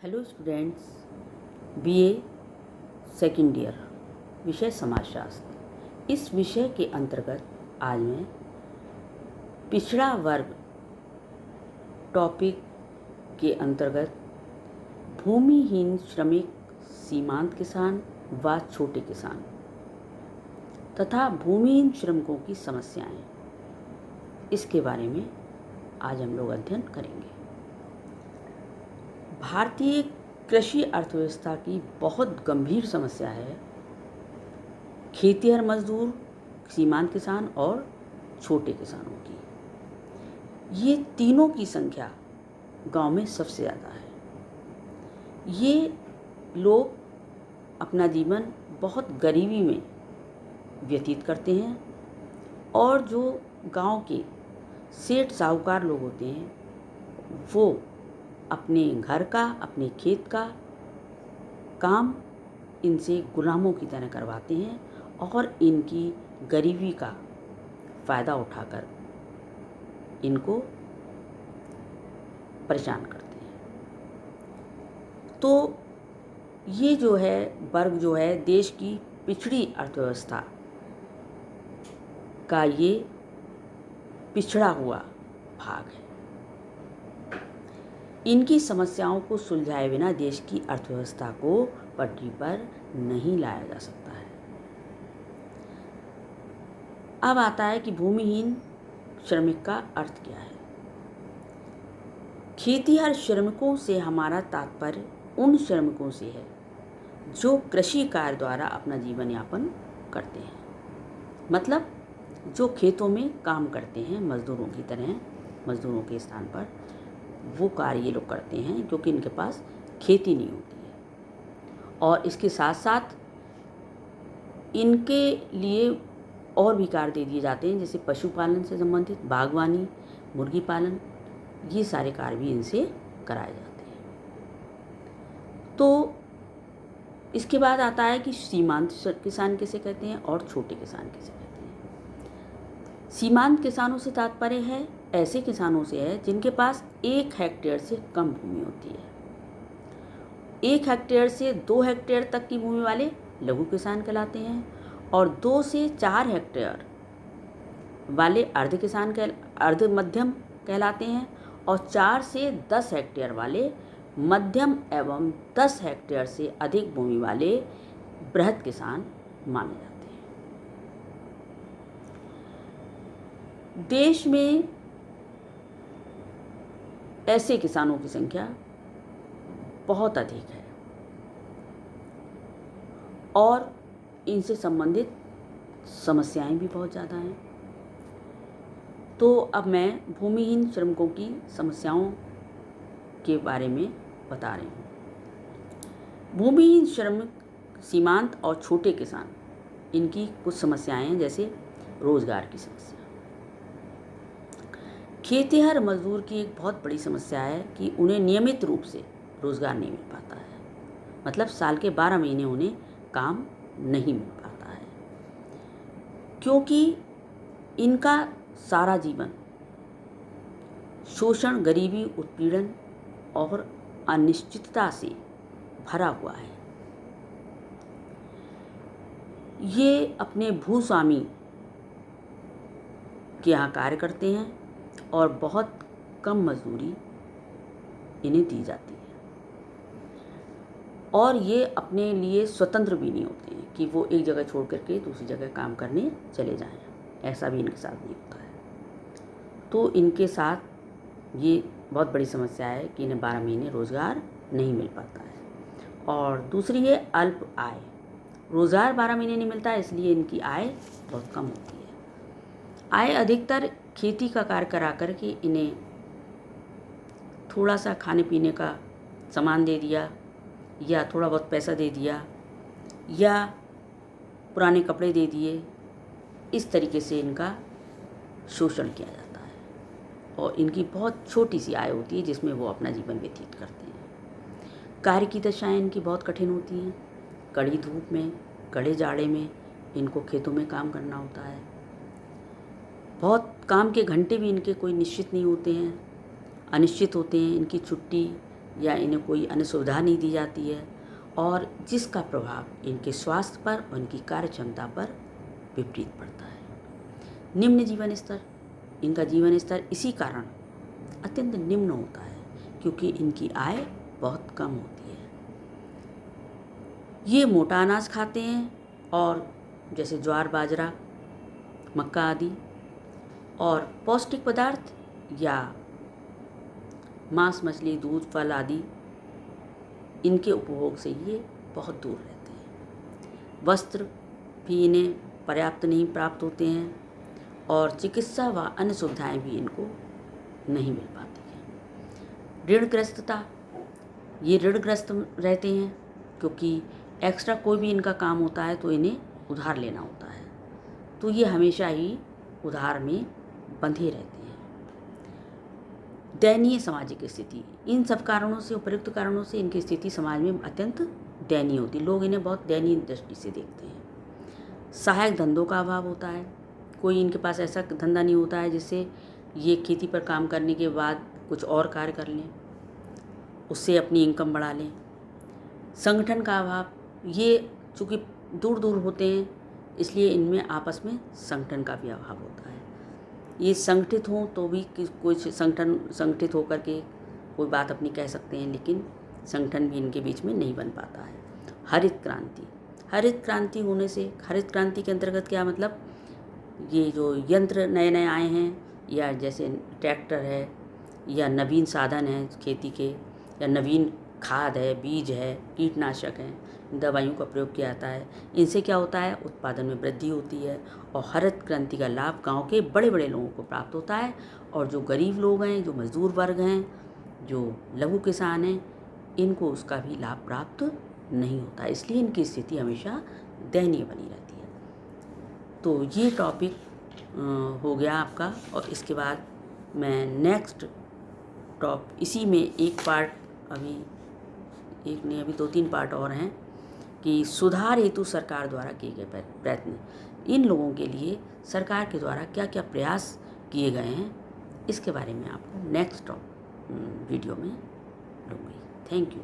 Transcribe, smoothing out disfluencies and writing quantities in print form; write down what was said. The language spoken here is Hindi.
Hello students, BA second year, विषय समाजशास्त्र। इस विषय के अंतर्गत आज मैं पिछड़ा वर्ग टॉपिक के अंतर्गत भूमिहीन श्रमिक, सीमांत किसान व छोटे किसान तथा भूमिहीन श्रमिकों की समस्याएं, इसके बारे में आज हम लोग अध्ययन करेंगे। भारतीय कृषि अर्थव्यवस्था की बहुत गंभीर समस्या है खेतिहर मजदूर, सीमांत किसान और छोटे किसानों की। ये तीनों की संख्या गांव में सबसे ज़्यादा है। ये लोग अपना जीवन बहुत गरीबी में व्यतीत करते हैं और जो गांव के सेठ साहूकार लोग होते हैं वो अपने घर का, अपने खेत का काम इनसे गुलामों की तरह करवाते हैं और इनकी गरीबी का फ़ायदा उठाकर इनको परेशान करते हैं। तो ये जो है वर्ग जो है देश की पिछड़ी अर्थव्यवस्था का ये पिछड़ा हुआ भाग है। इनकी समस्याओं को सुलझाए बिना देश की अर्थव्यवस्था को पटरी पर नहीं लाया जा सकता है। अब आता है कि भूमिहीन श्रमिक का अर्थ क्या है। खेतिहर श्रमिकों से हमारा तात्पर्य उन श्रमिकों से है जो कृषि कार्य द्वारा अपना जीवन यापन करते हैं, मतलब जो खेतों में काम करते हैं मजदूरों की तरह, मजदूरों के स्थान पर वो कार्य ये लोग करते हैं क्योंकि इनके पास खेती नहीं होती है। और इसके साथ साथ इनके लिए और भी कार्य दे दिए जाते हैं, जैसे पशुपालन से संबंधित, बागवानी, मुर्गी पालन, ये सारे कार्य भी इनसे कराए जाते हैं। तो इसके बाद आता है कि सीमांत किसान किसे कहते हैं और छोटे किसान किसे कहते हैं। सीमांत किसानों से तात्पर्य है ऐसे किसानों से है जिनके पास 1 हेक्टेयर से कम भूमि होती है। 1 हेक्टेयर से 2 हेक्टेयर तक की भूमि वाले लघु किसान कहलाते हैं और 2 से 4 हेक्टेयर वाले अर्ध मध्यम कहलाते हैं और 4 से 10 हेक्टेयर वाले मध्यम एवं 10 हेक्टेयर से अधिक भूमि वाले बृहद किसान माने जाते हैं। देश में ऐसे किसानों की संख्या बहुत अधिक है और इनसे संबंधित समस्याएं भी बहुत ज़्यादा हैं। तो अब मैं भूमिहीन श्रमिकों की समस्याओं के बारे में बता रही हूँ। भूमिहीन श्रमिक, सीमांत और छोटे किसान, इनकी कुछ समस्याएं हैं, जैसे रोजगार की समस्या। खेतिहर मजदूर की एक बहुत बड़ी समस्या है कि उन्हें नियमित रूप से रोजगार नहीं मिल पाता है, मतलब साल के 12 महीने उन्हें काम नहीं मिल पाता है क्योंकि इनका सारा जीवन शोषण, गरीबी, उत्पीड़न और अनिश्चितता से भरा हुआ है। ये अपने भूस्वामी के यहाँ कार्य करते हैं और बहुत कम मजदूरी इन्हें दी जाती है और ये अपने लिए स्वतंत्र भी नहीं होते हैं कि वो एक जगह छोड़ करके दूसरी जगह काम करने चले जाएं, ऐसा भी इनके साथ नहीं होता है। तो इनके साथ ये बहुत बड़ी समस्या है कि इन्हें 12 महीने रोज़गार नहीं मिल पाता है। और दूसरी है अल्प आय। रोज़गार 12 महीने नहीं मिलता है, इसलिए इनकी आय बहुत कम होती है। आय अधिकतर खेती का कार्य करा कर के इन्हें थोड़ा सा खाने पीने का सामान दे दिया या थोड़ा बहुत पैसा दे दिया या पुराने कपड़े दे दिए, इस तरीके से इनका शोषण किया जाता है और इनकी बहुत छोटी सी आय होती है जिसमें वो अपना जीवन व्यतीत करते हैं। कार्य की दशाएं इनकी बहुत कठिन होती हैं। कड़ी धूप में, कड़े जाड़े में इनको खेतों में काम करना होता है। बहुत काम के घंटे भी इनके कोई निश्चित नहीं होते हैं, अनिश्चित होते हैं। इनकी छुट्टी या इन्हें कोई अन्य सुविधा नहीं दी जाती है, और जिसका प्रभाव इनके स्वास्थ्य पर और इनकी कार्य क्षमता पर विपरीत पड़ता है। निम्न जीवन स्तर, इनका जीवन स्तर इसी कारण अत्यंत निम्न होता है क्योंकि इनकी आय बहुत कम होती है। ये मोटा अनाज खाते हैं और जैसे ज्वार, बाजरा, मक्का आदि, और पौष्टिक पदार्थ या मांस, मछली, दूध, फल आदि इनके उपभोग से ये बहुत दूर रहते हैं। वस्त्र भी इन्हें पर्याप्त नहीं प्राप्त होते हैं और चिकित्सा व अन्य सुविधाएं भी इनको नहीं मिल पाती हैं। ऋणग्रस्तता, ये ऋणग्रस्त रहते हैं क्योंकि एक्स्ट्रा कोई भी इनका काम होता है तो इन्हें उधार लेना होता है, तो ये हमेशा ही उधार में बंधे रहते हैं। दयनीय सामाजिक स्थिति, इन सब कारणों से, उपयुक्त कारणों से इनकी स्थिति समाज में अत्यंत दयनीय होती है। लोग इन्हें बहुत दयनीय दृष्टि से देखते हैं। सहायक धंधों का अभाव होता है, कोई इनके पास ऐसा धंधा नहीं होता है जिससे ये खेती पर काम करने के बाद कुछ और कार्य कर लें, उससे अपनी इनकम बढ़ा लें। संगठन का अभाव, ये चूँकि दूर दूर होते हैं इसलिए इनमें आपस में संगठन का भी अभाव होता है। ये संगठित हों तो भी कुछ संगठित होकर के कोई बात अपनी कह सकते हैं, लेकिन संगठन भी इनके बीच में नहीं बन पाता है। हरित क्रांति, हरित क्रांति होने से, हरित क्रांति के अंतर्गत क्या मतलब, ये जो यंत्र नए नए आए हैं या जैसे ट्रैक्टर है या नवीन साधन हैं खेती के, या नवीन खाद है, बीज है, कीटनाशक हैं, दवाइयों का प्रयोग किया जाता है, इनसे क्या होता है, उत्पादन में वृद्धि होती है और हरित क्रांति का लाभ गांव के बड़े बड़े लोगों को प्राप्त होता है, और जो गरीब लोग हैं, जो मजदूर वर्ग हैं, जो लघु किसान हैं, इनको उसका भी लाभ प्राप्त नहीं होता, इसलिए इनकी स्थिति हमेशा दयनीय बनी रहती है। तो ये टॉपिक हो गया आपका, और इसके बाद मैं नेक्स्ट इसी में एक पार्ट, अभी एक नहीं, अभी 2-3 पार्ट और हैं कि सुधार हेतु सरकार द्वारा किए गए प्रयत्न, इन लोगों के लिए सरकार के द्वारा क्या क्या प्रयास किए गए हैं, इसके बारे में आपको नेक्स्ट वीडियो में लूँगी। Thank you.